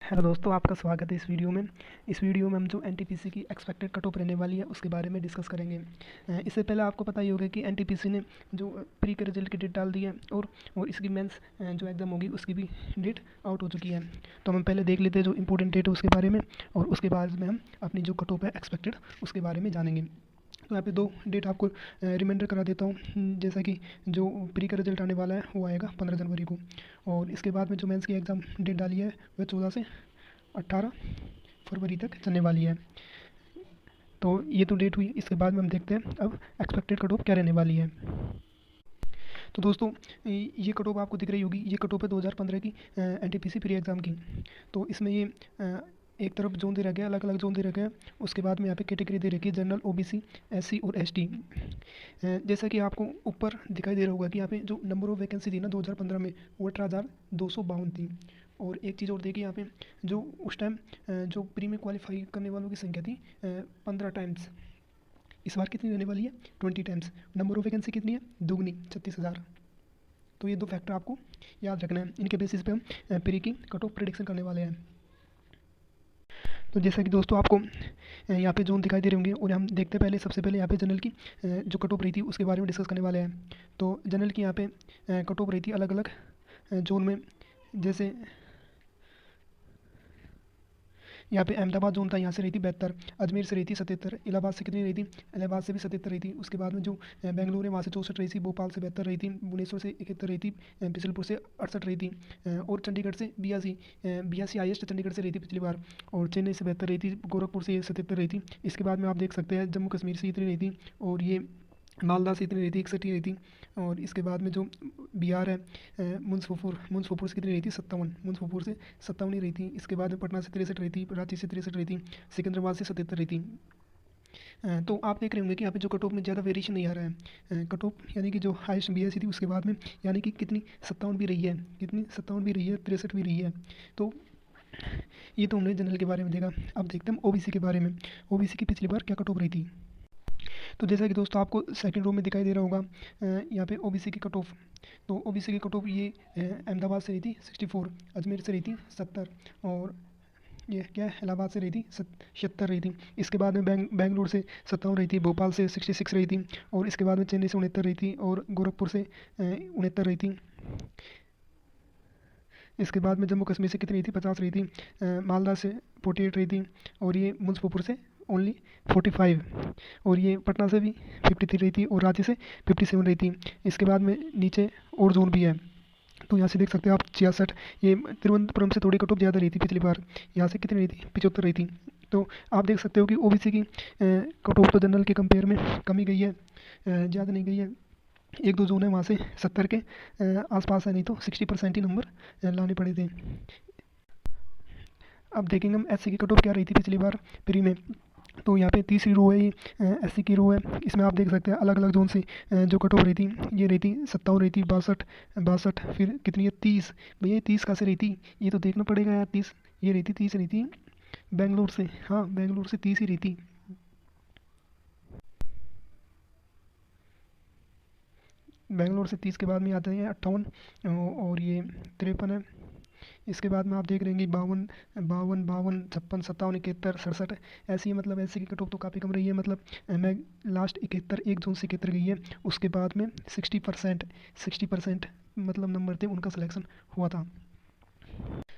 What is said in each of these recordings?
Hello दोस्तों, आपका स्वागत है इस वीडियो में हम जो एनटीपीसी की एक्सपेक्टेड कट ऑफ रहने वाली है उसके बारे में डिस्कस करेंगे। इससे पहले आपको पता ही होगा कि एनटीपीसी ने जो प्री के रिजल्ट की डेट डाल दी है और इसकी मेंस जो एग्ज़ाम होगी उसकी भी डेट आउट हो चुकी है। तो हम पहले देख लेते हैं जो इंपॉर्टेंट डेट है उसके बारे में, और उसके बाद में हम अपनी जो कट ऑफ है एक्सपेक्टेड उसके बारे में जानेंगे। तो यहाँ पे दो डेट आपको रिमाइंडर करा देता हूँ। जैसा कि जो प्री का रिजल्ट आने वाला है वो आएगा 15 जनवरी को, और इसके बाद में जो मेंस की एग्ज़ाम डेट डाली है वह 14 से 18 फरवरी तक चलने वाली है। तो ये तो डेट हुई, इसके बाद में हम देखते हैं अब एक्सपेक्टेड कट ऑफ क्या रहने वाली है। तो दोस्तों, ये कट ऑफ आपको दिख रही होगी, ये कट ऑफ है 2015 की एनटीपीसी प्री एग्ज़ाम की। तो इसमें ये एक तरफ जोन दे रखा है, अलग अलग जोन दे रखे हैं। उसके बाद में यहाँ पे कैटेगरी दे रखी है, जनरल, ओबीसी, एससी और एसटी। जैसा कि आपको ऊपर दिखाई दे रहा होगा कि यहाँ पे जो नंबर ऑफ वैकेंसी थी ना 2015 में वो 18,252 थी। और एक चीज़ और देखिए, यहाँ पे जो उस टाइम जो प्री में क्वालिफाई करने वालों की संख्या थी 15 टाइम्स, इस बार कितनी रहने वाली है 20 टाइम्स। नंबर ऑफ वैकेंसी कितनी है, दुगनी, 36,000। तो ये दो फैक्टर आपको याद रखना है, इनके बेसिस पे हम प्री की कट ऑफ प्रेडिक्शन करने वाले हैं। तो जैसा कि दोस्तों आपको यहाँ पे जोन दिखाई दे रहे होंगे, और हम देखते हैं पहले सबसे पहले यहाँ पे जनरल की जो कट ऑफ रही थी उसके बारे में डिस्कस करने वाले हैं। तो जनरल की यहाँ पे कट ऑफ रही थी अलग अलग जोन में। जैसे यहाँ पे अहमदाबाद जोन था, यहाँ से रही थी 72, अजमेर से रही थी 77, इलाहाबाद से कितनी रही थी, इलाहाबाद से भी 77 रही थी। उसके बाद में जो बेंगलुरु है वहाँ से 64 रही थी, भोपाल से 72 रही थी, भुवनेश्वर से 71 रही थी, बिशनपुर से 68 रही थी, और चंडीगढ़ से 82 हाईएस्ट चंडीगढ़ से रही थी पिछली बार, और चेन्नई से 72 रही थी, गोरखपुर से 77 रही थी। इसके बाद में आप देख सकते हैं जम्मू कश्मीर से इतनी रही थी, और ये मालदा से इतनी रही थी, 61 रही थी। और इसके बाद में जो बिहार है, मुजफ्फरपुर से कितनी रही थी, 57, मुजफ्फरपुर से 57 ही रही थी। इसके बाद में पटना से 63 रही थी, रांची से 63 रही थी, सिकंदराबाद से 77 रही थी। तो आप देख रहे होंगे कि यहाँ पे जो कट ऑफ में ज़्यादा वेरिएशन नहीं आ रहा है। कट ऑफ यानी कि जो हाईएस्ट बीएससी थी उसके बाद में यानी कि कितनी 57 भी रही है, कितनी 57 भी रही है, 63 भी रही है। तो ये तो हमने जनरल के बारे में देखा। अब देखते हैं ओबीसी के बारे में। ओबीसी की पिछली बार क्या कट ऑफ रही थी। तो जैसा कि दोस्तों आपको सेकंड रो में दिखाई दे रहा होगा, यहाँ पे ओबीसी की कट ऑफ। तो ओबीसी की कट ऑफ ये अहमदाबाद से रही थी 64, अजमेर से रही थी 70, और ये क्या है, इलाहाबाद से रही थी 76 रही थी। इसके बाद में बेंगलुरु से 57 रही थी, भोपाल से 66 रही थी, और इसके बाद में चेन्नई से 69 रही थी, और गोरखपुर से 69 रही थी। इसके बाद में जम्मू कश्मीर से कितनी रही थी, 50 रही थी, मालदा से 48 रही थी, और ये मुजफ्फरपुर से ओनली 45, और ये पटना से भी 53 रही थी, और रांची से 57 रही थी। इसके बाद में नीचे और जोन भी है। तो यहाँ से देख सकते हैं आप 66, ये तिरुवनंतपुरम से थोड़ी कट ऑफ ज़्यादा रही थी पिछली बार, यहाँ से कितनी रही थी, 75 रही थी। तो आप देख सकते हो कि ओबीसी की कट ऑफ तो जनरल के कंपेयर में कम ही गई है, ज़्यादा नहीं गई है। एक दो जोन है वहाँ से 70 के आसपास है, नहीं तो 60% ही नंबर लाने पड़े थे। अब देखेंगे हम एससी की कट ऑफ क्या रही थी पिछली बार प्री में। तो यहाँ पे तीसरी रो है, ये एससी की रो है। इसमें आप देख सकते हैं अलग अलग जोन से जो कट ऑफ रही थी। ये रही थी 57 रही थी, 62, फिर कितनी है 30। भैया ये 30 कहाँ से रही थी, ये तो देखना पड़ेगा यार। 30 ये रही थी, 30 रही थी बेंगलोर से, हाँ बेंगलोर से 30 ही रही थी। बेंगलोर से 30 के बाद में आते हैं 58, और ये 53 है। इसके बाद में आप देख रहे हैं 52, 52, 56, 57, 71, 67, ऐसी है। मतलब ऐसे की कट ऑफ तो काफ़ी कम रही है। मतलब मैं लास्ट 71, एक जून से 71 गई है। उसके बाद में 60% मतलब नंबर थे उनका सिलेक्शन हुआ था।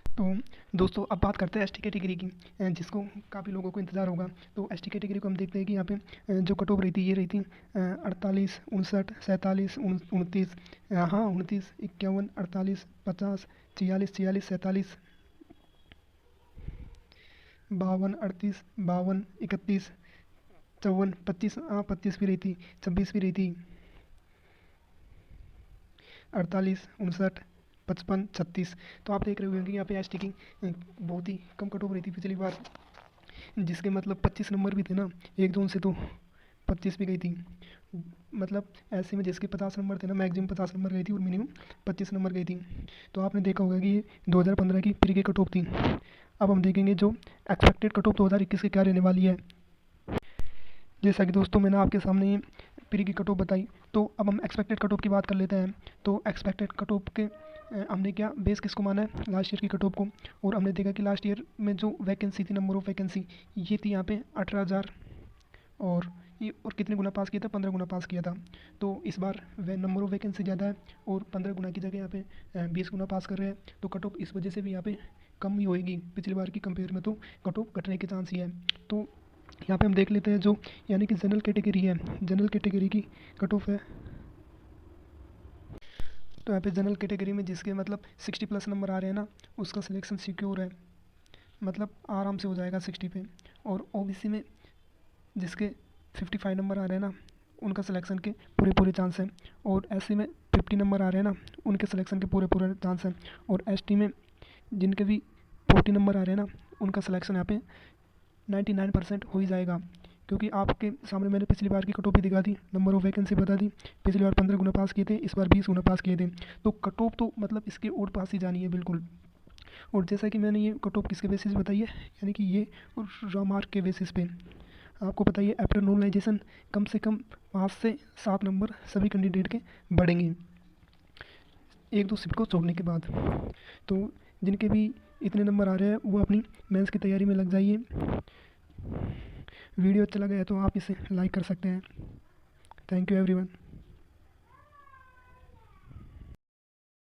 तो दोस्तों अब बात करते हैं एसटी कैटेगरी की, जिसको काफ़ी लोगों को इंतज़ार होगा। तो एसटी कैटेगरी को हम देखते हैं कि यहाँ पे जो कट ऑफ रही थी ये रही थी 48, 59, 47, 29, हाँ 29, 51, 48, 50, 46, 46, 47, 52, 38, 52, 31, 54, 25, हाँ 25 भी रही थी, 26 भी रही थी, 48, 59, 55, 36। तो आप देख रहे होंगे कि यहाँ पे एसटी की बहुत ही कम कट ऑफ रही थी पिछली बार, जिसके मतलब 25 नंबर भी थे ना, एक जोन से तो 25 भी गई थी। मतलब ऐसे में जिसके 50 नंबर थे ना, मैक्सिमम 50 नंबर गई थी और मिनिमम 25 नंबर गई थी। तो आपने देखा होगा कि ये 2015 की प्री की कट ऑफ थी। अब हम देखेंगे जो एक्सपेक्टेड कट ऑफ 2021 की क्या रहने वाली है। जैसा कि दोस्तों मैंने आपके सामने प्री की कट ऑफ बताई, तो अब हम एक्सपेक्टेड कट ऑफ की बात कर लेते हैं। तो एक्सपेक्टेड कट ऑफ के हमने क्या बेस किसको माना है, लास्ट ईयर की कट ऑफ को, और हमने देखा कि लास्ट ईयर में जो वैकेंसी थी, नंबर ऑफ वैकेंसी ये थी यहाँ पे 18,000, और ये और कितने गुना पास किया था, 15 गुना पास किया था। तो इस बार वह नंबर ऑफ वैकेंसी ज़्यादा है और 15 गुना की जगह यहाँ पे 20 गुना पास कर रहे हैं, तो कट ऑफ इस वजह से भी यहाँ पे कम ही होएगी पिछली बार की कंपेयर में, तो कट ऑफ घटने के चांस ही है। तो यहाँ पे हम देख लेते हैं जो यानी कि जनरल कैटेगरी है, जनरल कैटेगरी की कट ऑफ है। तो यहाँ पे जनरल कैटेगरी में जिसके मतलब 60 प्लस नंबर आ रहे हैं ना, उसका सिलेक्शन सिक्योर है, मतलब आराम से हो जाएगा 60 पे। और ओबीसी में जिसके 55 नंबर आ रहे हैं ना, उनका सिलेक्शन के पूरे पूरे चांस हैं। और एससी में 50 नंबर आ रहे हैं ना, उनके सिलेक्शन के पूरे पूरे चांस हैं। और एसटी में जिनके भी 40 नंबर आ रहे हैं ना, उनका सिलेक्शन यहाँ पे 99% हो ही जाएगा, क्योंकि आपके सामने मैंने पिछली बार की कट ऑफ भी दिखा दी, नंबर ऑफ वैकेंसी बता दी। पिछली बार 15 गुना पास किए थे, इस बार 20 गुना पास किए थे, तो कट ऑफ तो मतलब इसके और पास ही जानी है बिल्कुल। और जैसा कि मैंने ये कट ऑफ किसके बेसिस बताई है, यानी कि ये रॉ मार्क के बेसिस पे। आपको पता ही है आफ्टर नॉर्मलाइजेशन कम से कम 5 से 7 नंबर सभी कैंडिडेट के बढ़ेंगे एक दो शिफ्ट को छोड़ने के बाद। तो जिनके भी इतने नंबर आ रहे हैं वो अपनी मेंस की तैयारी में लग जाइए। वीडियो अच्छा लगा है तो आप इसे लाइक कर सकते हैं। Thank you everyone.